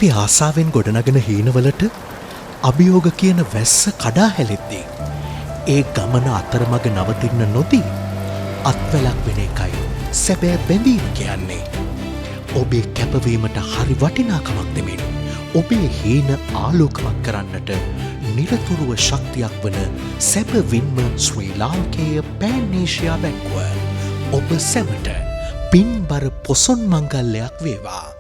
අපි ආසාවෙන් ගොඩනගෙන හීනවලට අභියෝග කියන වැස්ස කඩා හැලෙද්දී ඒ ගමන අතරමඟ නවතින්න නොදී අත්වැලක් වෙන එකයි සැබෑ බැඳීම කියන්නේ. ඔබේ කැපවීමට හරි වටිනාකමක් දෙමින් ඔබේ හීන ආලෝකමත් කරන්නට නිරතුරුව ශක්තියක් වන සැබවින්ම ශ්‍රී ලාංකේය පෑන් ඒෂියා බැංකුව ඔබ සැමට පින්බර පොසොන් මංගල්‍යයක් වේවා.